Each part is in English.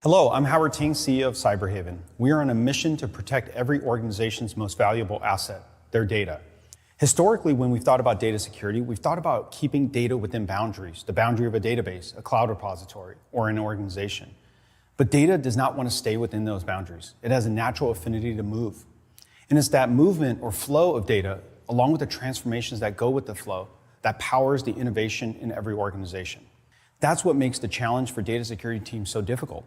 Hello, I'm Howard Ting, CEO of Cyberhaven. We are on a mission to protect every organization's most valuable asset, their data. Historically, when we've thought about data security, we've thought about keeping data within boundaries, the boundary of a database, a cloud repository, or an organization. But data does not want to stay within those boundaries. It has a natural affinity to move. And it's that movement or flow of data, along with the transformations that go with the flow, that powers the innovation in every organization. That's what makes the challenge for data security teams so difficult.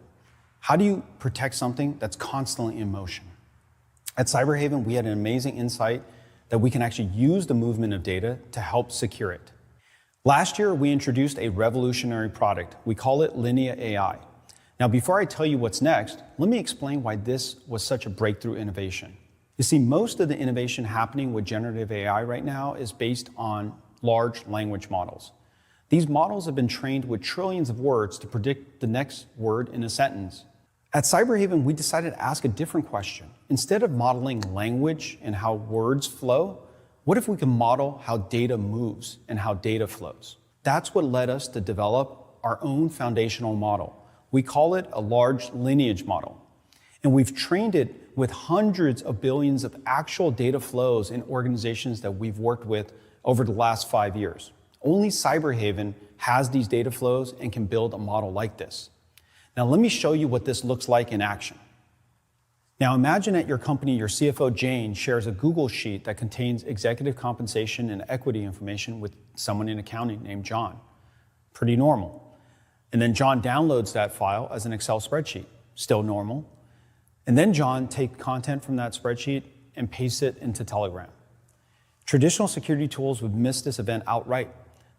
How do you protect something that's constantly in motion? At Cyberhaven, we had an amazing insight that we can actually use the movement of data to help secure it. Last year, we introduced a revolutionary product. We call it Linea AI. Now, before I tell you what's next, let me explain why this was such a breakthrough innovation. You see, most of the innovation happening with generative AI right now is based on large language models. These models have been trained with trillions of words to predict the next word in a sentence. At Cyberhaven, we decided to ask a different question. Instead of modeling language and how words flow, what if we can model how data moves and how data flows? That's what led us to develop our own foundational model. We call it a large lineage model. And we've trained it with hundreds of billions of actual data flows in organizations that we've worked with over the last 5 years. Only Cyberhaven has these data flows and can build a model like this. Now, let me show you what this looks like in action. Now, imagine at your company, your CFO, Jane, shares a Google Sheet that contains executive compensation and equity information with someone in accounting named John. Pretty normal. And then John downloads that file as an Excel spreadsheet. Still normal. And then John takes content from that spreadsheet and pastes it into Telegram. Traditional security tools would miss this event outright.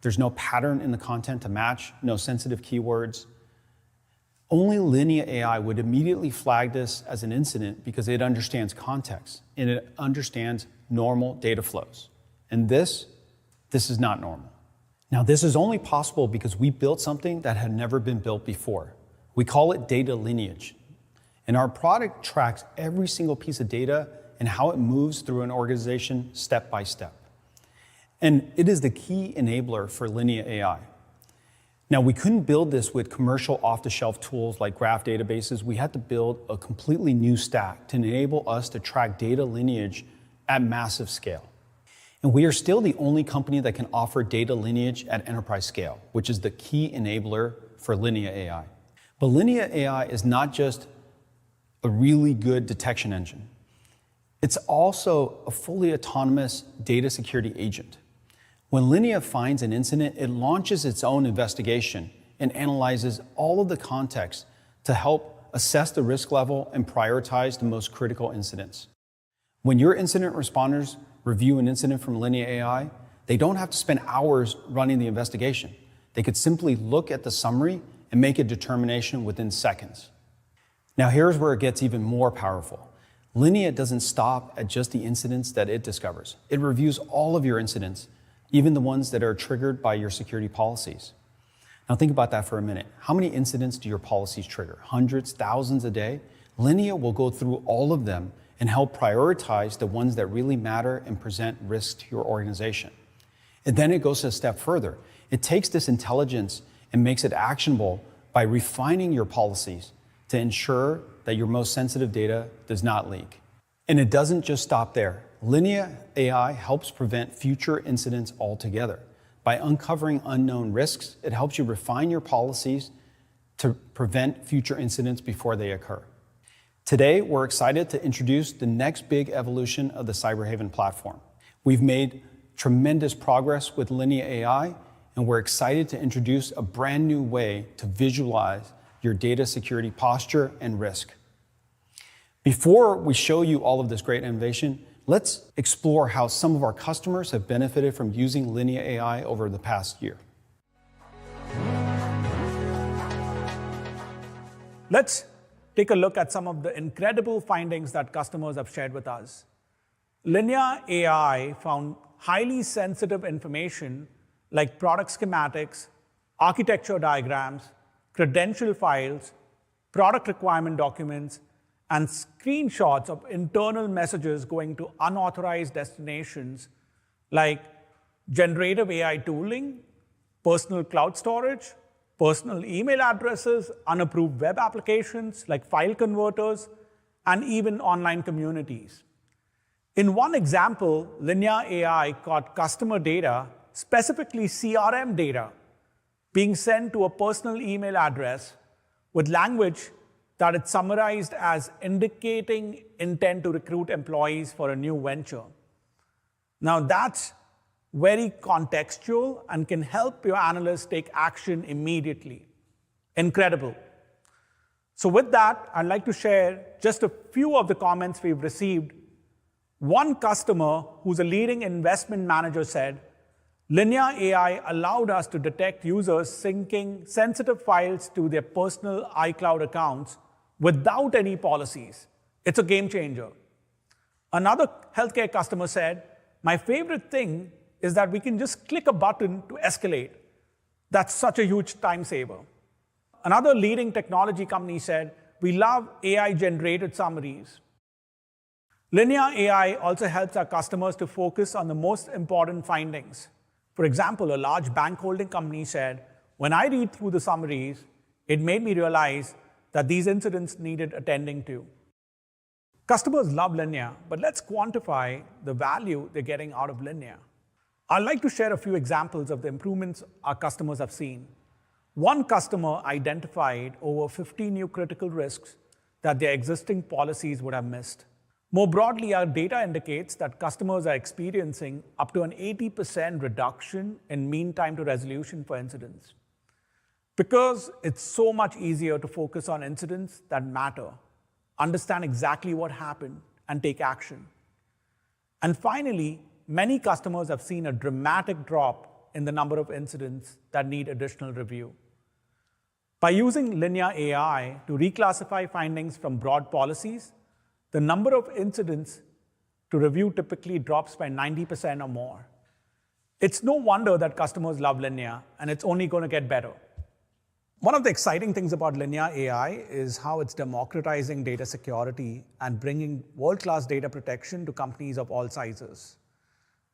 There's no pattern in the content to match, no sensitive keywords. Only Linea AI would immediately flag this as an incident because it understands context and it understands normal data flows. And this is not normal. Now, this is only possible because we built something that had never been built before. We call it data lineage. And our product tracks every single piece of data and how it moves through an organization step by step. And it is the key enabler for Linea AI. Now, we couldn't build this with commercial off-the-shelf tools like graph databases. We had to build a completely new stack to enable us to track data lineage at massive scale. And we are still the only company that can offer data lineage at enterprise scale, which is the key enabler for Linea AI. But Linea AI is not just a really good detection engine. It's also a fully autonomous data security agent. When Linea finds an incident, it launches its own investigation and analyzes all of the context to help assess the risk level and prioritize the most critical incidents. When your incident responders review an incident from Linea AI, they don't have to spend hours running the investigation. They could simply look at the summary and make a determination within seconds. Now, here's where it gets even more powerful. Linea doesn't stop at just the incidents that it discovers. It reviews all of your incidents, even the ones that are triggered by your security policies. Now think about that for a minute. How many incidents do your policies trigger? Hundreds, thousands a day? Linea will go through all of them and help prioritize the ones that really matter and present risk to your organization. And then it goes a step further. It takes this intelligence and makes it actionable by refining your policies to ensure that your most sensitive data does not leak. And it doesn't just stop there. Linea AI helps prevent future incidents altogether. By uncovering unknown risks, it helps you refine your policies to prevent future incidents before they occur. Today, we're excited to introduce the next big evolution of the Cyberhaven platform. We've made tremendous progress with Linea AI, and we're excited to introduce a brand new way to visualize your data security posture and risk. Before we show you all of this great innovation, let's explore how some of our customers have benefited from using Linea AI over the past year. Let's take a look at some of the incredible findings that customers have shared with us. Linea AI found highly sensitive information like product schematics, architecture diagrams, credential files, product requirement documents, and screenshots of internal messages going to unauthorized destinations like generative AI tooling, personal cloud storage, personal email addresses, unapproved web applications like file converters, and even online communities. In one example, Linear AI caught customer data, specifically CRM data, being sent to a personal email address with language that it summarized as indicating intent to recruit employees for a new venture. Now that's very contextual and can help your analysts take action immediately. Incredible. So with that, I'd like to share just a few of the comments we've received. One customer, who's a leading investment manager, said, Linear AI allowed us to detect users syncing sensitive files to their personal iCloud accounts without any policies. It's a game changer. Another healthcare customer said, my favorite thing is that we can just click a button to escalate. That's such a huge time saver. Another leading technology company said, we love AI-generated summaries. Linear AI also helps our customers to focus on the most important findings. For example, a large bank holding company said, when I read through the summaries, it made me realize that these incidents needed attending to. Customers love Linear, but let's quantify the value they're getting out of Linear. I'd like to share a few examples of the improvements our customers have seen. One customer identified over 50 new critical risks that their existing policies would have missed. More broadly, our data indicates that customers are experiencing up to an 80% reduction in mean time to resolution for incidents. Because it's so much easier to focus on incidents that matter, understand exactly what happened, and take action. And finally, many customers have seen a dramatic drop in the number of incidents that need additional review. By using Linear AI to reclassify findings from broad policies, the number of incidents to review typically drops by 90% or more. It's no wonder that customers love Linear, and it's only going to get better. One of the exciting things about Linear AI is how it's democratizing data security and bringing world-class data protection to companies of all sizes.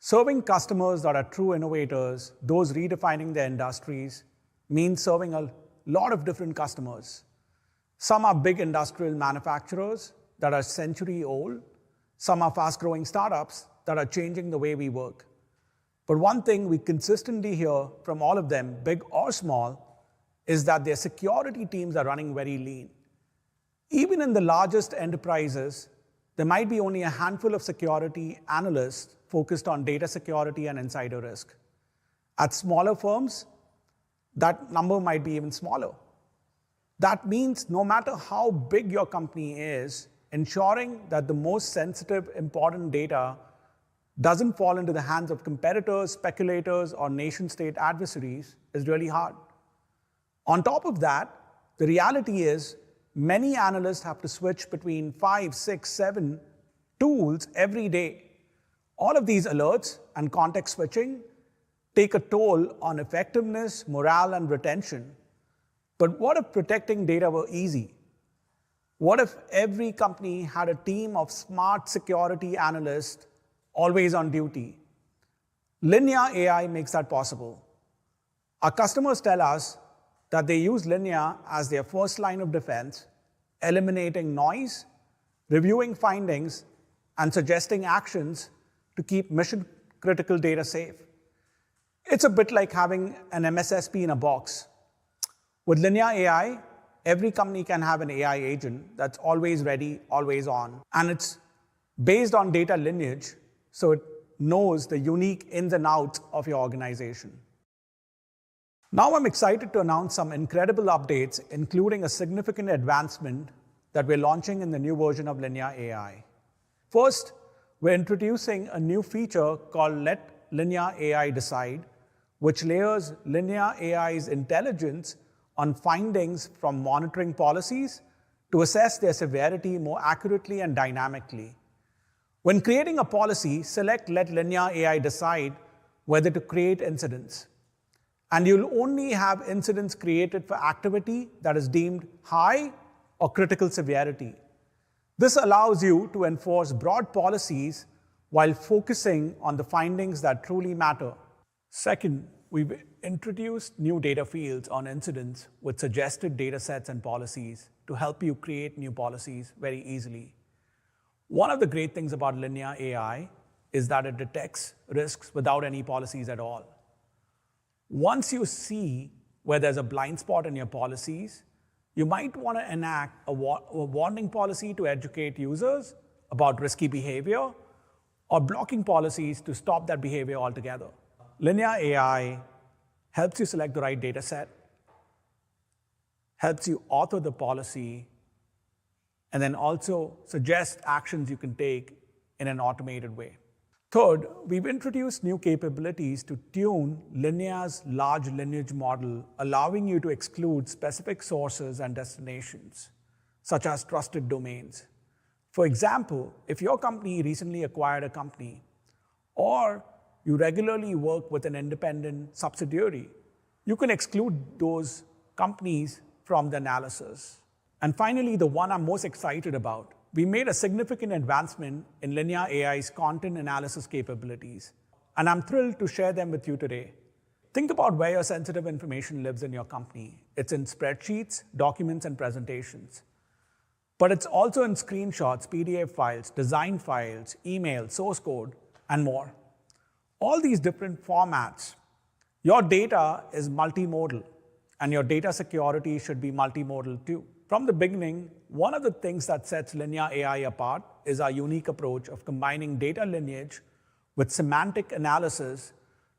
Serving customers that are true innovators, those redefining their industries, means serving a lot of different customers. Some are big industrial manufacturers that are century-old. Some are fast-growing startups that are changing the way we work. But one thing we consistently hear from all of them, big or small, is that their security teams are running very lean. Even in the largest enterprises, there might be only a handful of security analysts focused on data security and insider risk. At smaller firms, that number might be even smaller. That means no matter how big your company is, ensuring that the most sensitive, important data doesn't fall into the hands of competitors, speculators, or nation-state adversaries is really hard. On top of that, the reality is many analysts have to switch between 5, 6, 7 tools every day. All of these alerts and context switching take a toll on effectiveness, morale, and retention. But what if protecting data were easy? What if every company had a team of smart security analysts always on duty? Linear AI makes that possible. Our customers tell us that they use Linear as their first line of defense, eliminating noise, reviewing findings, and suggesting actions to keep mission-critical data safe. It's a bit like having an MSSP in a box. With Linear AI, every company can have an AI agent that's always ready, always on. And it's based on data lineage, so it knows the unique ins and outs of your organization. Now I'm excited to announce some incredible updates, including a significant advancement that we're launching in the new version of Linear AI. First, we're introducing a new feature called Let Linear AI Decide, which layers Linear AI's intelligence on findings from monitoring policies to assess their severity more accurately and dynamically. When creating a policy, select Let Linear AI Decide whether to create incidents. And you'll only have incidents created for activity that is deemed high or critical severity. This allows you to enforce broad policies while focusing on the findings that truly matter. Second, we've introduced new data fields on incidents with suggested data sets and policies to help you create new policies very easily. One of the great things about linear AI is that it detects risks without any policies at all. Once you see where there's a blind spot in your policies, you might want to enact a warning policy to educate users about risky behavior or blocking policies to stop that behavior altogether. Linear AI helps you select the right data set, helps you author the policy, and then also suggests actions you can take in an automated way. Third, we've introduced new capabilities to tune Linear's large lineage model, allowing you to exclude specific sources and destinations, such as trusted domains. For example, if your company recently acquired a company, or you regularly work with an independent subsidiary, you can exclude those companies from the analysis. And finally, the one I'm most excited about, we made a significant advancement in Linear AI's content analysis capabilities, and I'm thrilled to share them with you today. Think about where your sensitive information lives in your company. It's in spreadsheets, documents, and presentations. But it's also in screenshots, PDF files, design files, email, source code, and more. All these different formats. Your data is multimodal, and your data security should be multimodal too. From the beginning, one of the things that sets Linear AI apart is our unique approach of combining data lineage with semantic analysis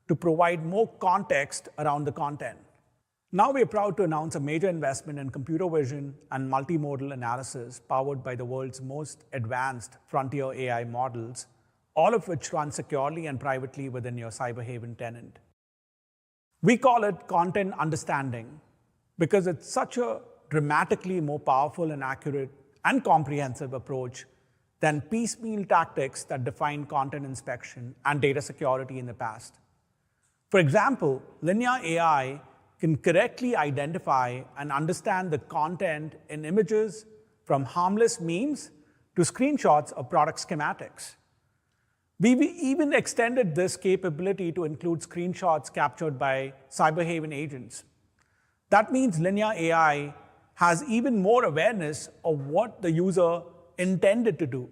to provide more context around the content. Now we're proud to announce a major investment in computer vision and multimodal analysis powered by the world's most advanced frontier AI models, all of which run securely and privately within your Cyberhaven tenant. We call it content understanding because it's such a dramatically more powerful and accurate and comprehensive approach than piecemeal tactics that define content inspection and data security in the past. For example, Linear AI can correctly identify and understand the content in images from harmless memes to screenshots of product schematics. We've even extended this capability to include screenshots captured by Cyberhaven agents. That means Linear AI has even more awareness of what the user intended to do.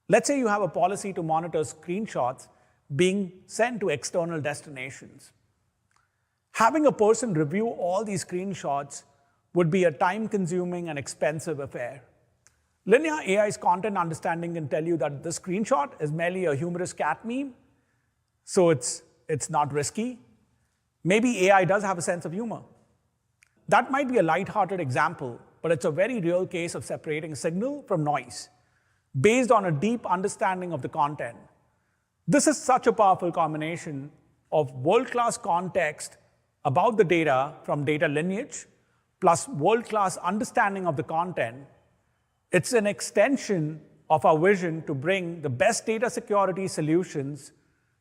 Let's say you have a policy to monitor screenshots being sent to external destinations. Having a person review all these screenshots would be a time-consuming and expensive affair. Linear AI's content understanding can tell you that the screenshot is merely a humorous cat meme, so it's not risky. Maybe AI does have a sense of humor. That might be a lighthearted example, but it's a very real case of separating signal from noise based on a deep understanding of the content. This is such a powerful combination of world-class context about the data from data lineage plus world-class understanding of the content. It's an extension of our vision to bring the best data security solutions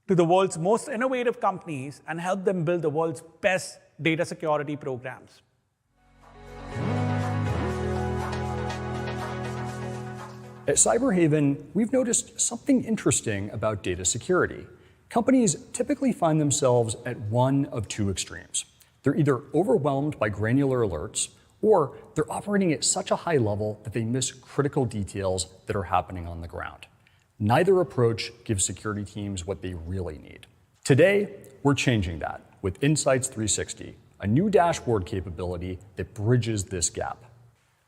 to the world's most innovative companies and help them build the world's best data security programs. At Cyberhaven, we've noticed something interesting about data security. Companies typically find themselves at one of two extremes. They're either overwhelmed by granular alerts, or they're operating at such a high level that they miss critical details that are happening on the ground. Neither approach gives security teams what they really need. Today, we're changing that with Insights 360, a new dashboard capability that bridges this gap.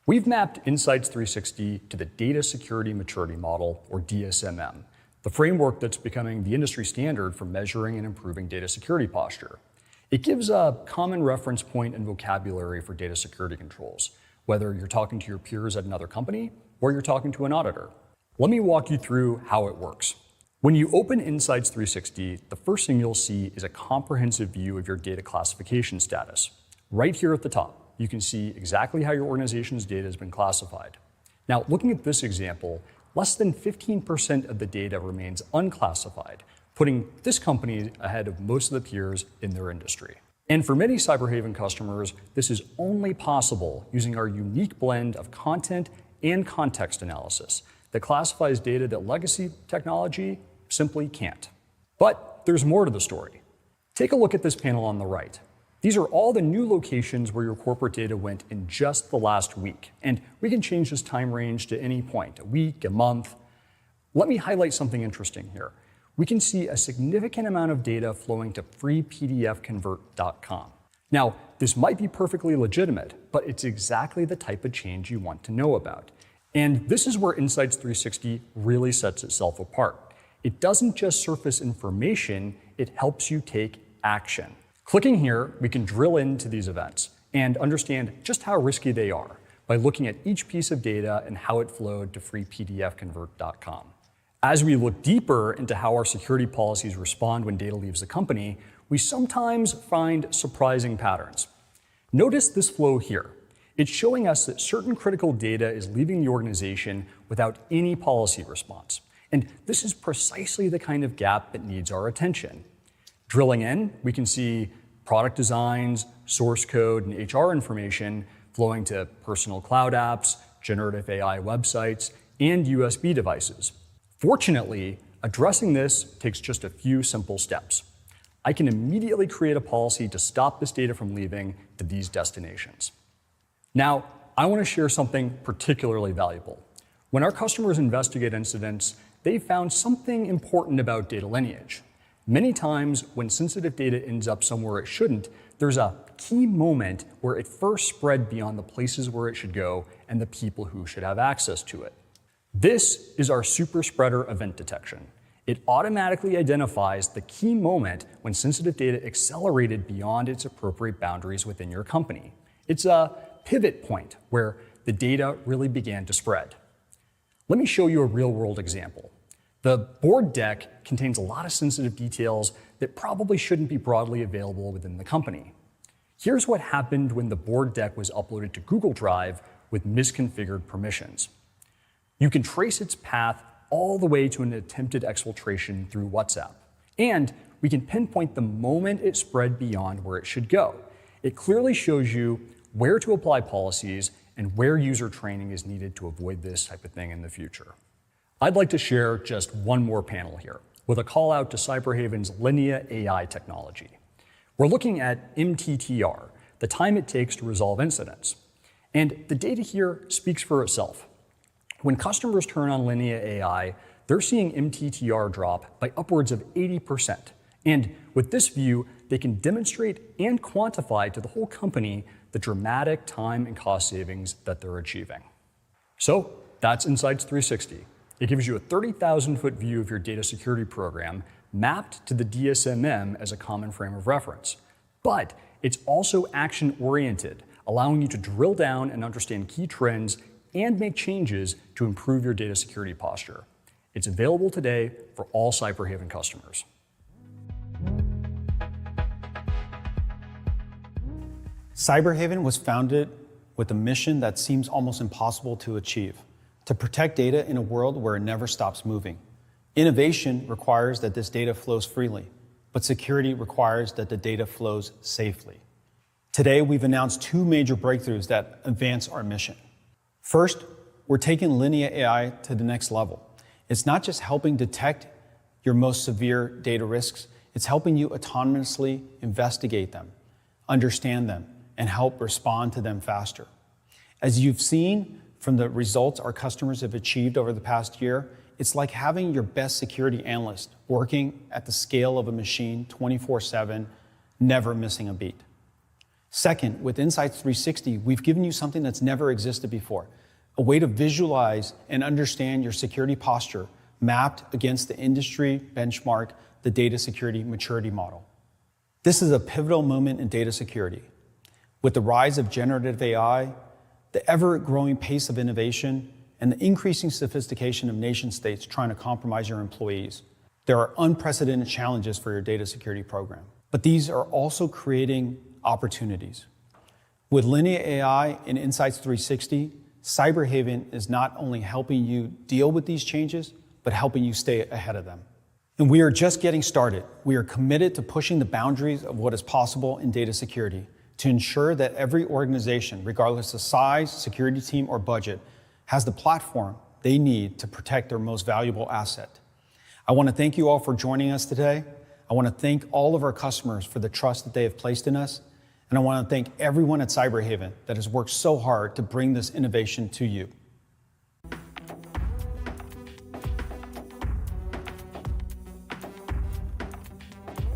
We've mapped Insights 360 to the Data Security Maturity Model, or DSMM, the framework that's becoming the industry standard for measuring and improving data security posture. It gives a common reference point and vocabulary for data security controls, whether you're talking to your peers at another company or you're talking to an auditor. Let me walk you through how it works. When you open Insights 360, the first thing you'll see is a comprehensive view of your data classification status. Right here at the top, you can see exactly how your organization's data has been classified. Now, looking at this example, less than 15% of the data remains unclassified, putting this company ahead of most of the peers in their industry. And for many Cyberhaven customers, this is only possible using our unique blend of content and context analysis that classifies data that legacy technology simply can't. But there's more to the story. Take a look at this panel on the right. These are all the new locations where your corporate data went in just the last week. And we can change this time range to any point, a week, a month. Let me highlight something interesting here. We can see a significant amount of data flowing to freepdfconvert.com. Now, this might be perfectly legitimate, but it's exactly the type of change you want to know about. And this is where Insights 360 really sets itself apart. It doesn't just surface information, it helps you take action. Clicking here, we can drill into these events and understand just how risky they are by looking at each piece of data and how it flowed to freepdfconvert.com. As we look deeper into how our security policies respond when data leaves the company, we sometimes find surprising patterns. Notice this flow here. It's showing us that certain critical data is leaving the organization without any policy response. And this is precisely the kind of gap that needs our attention. Drilling in, we can see product designs, source code, and HR information flowing to personal cloud apps, generative AI websites, and USB devices. Fortunately, addressing this takes just a few simple steps. I can immediately create a policy to stop this data from leaving to these destinations. Now, I want to share something particularly valuable. When our customers investigate incidents, they found something important about data lineage. Many times, when sensitive data ends up somewhere it shouldn't, there's a key moment where it first spread beyond the places where it should go and the people who should have access to it. This is our super spreader event detection. It automatically identifies the key moment when sensitive data accelerated beyond its appropriate boundaries within your company. It's a pivot point where the data really began to spread. Let me show you a real-world example. The board deck contains a lot of sensitive details that probably shouldn't be broadly available within the company. Here's what happened when the board deck was uploaded to Google Drive with misconfigured permissions. You can trace its path all the way to an attempted exfiltration through WhatsApp. And we can pinpoint the moment it spread beyond where it should go. It clearly shows you where to apply policies and where user training is needed to avoid this type of thing in the future. I'd like to share just one more panel here with a call out to Cyberhaven's Linea AI technology. We're looking at MTTR, the time it takes to resolve incidents. And the data here speaks for itself. When customers turn on Linea AI, they're seeing MTTR drop by upwards of 80%. And with this view, they can demonstrate and quantify to the whole company the dramatic time and cost savings that they're achieving. So that's Insights 360. It gives you a 30,000-foot view of your data security program mapped to the DSMM as a common frame of reference. But it's also action-oriented, allowing you to drill down and understand key trends and make changes to improve your data security posture. It's available today for all Cyberhaven customers. Cyberhaven was founded with a mission that seems almost impossible to achieve: to protect data in a world where it never stops moving. Innovation requires that this data flows freely, but security requires that the data flows safely. Today, we've announced two major breakthroughs that advance our mission. First, we're taking Linea AI to the next level. It's not just helping detect your most severe data risks, it's helping you autonomously investigate them, understand them, and help respond to them faster. As you've seen from the results our customers have achieved over the past year, it's like having your best security analyst working at the scale of a machine 24/7, never missing a beat. Second, with Insights 360, we've given you something that's never existed before, a way to visualize and understand your security posture mapped against the industry benchmark, the Data Security Maturity Model. This is a pivotal moment in data security. With the rise of generative AI, the ever-growing pace of innovation, and the increasing sophistication of nation-states trying to compromise your employees, there are unprecedented challenges for your data security program. But these are also creating opportunities. With Linea AI and Insights 360, Cyberhaven is not only helping you deal with these changes, but helping you stay ahead of them. And we are just getting started. We are committed to pushing the boundaries of what is possible in data security to ensure that every organization, regardless of size, security team, or budget, has the platform they need to protect their most valuable asset. I want to thank you all for joining us today. I want to thank all of our customers for the trust that they have placed in us. And I want to thank everyone at Cyberhaven that has worked so hard to bring this innovation to you.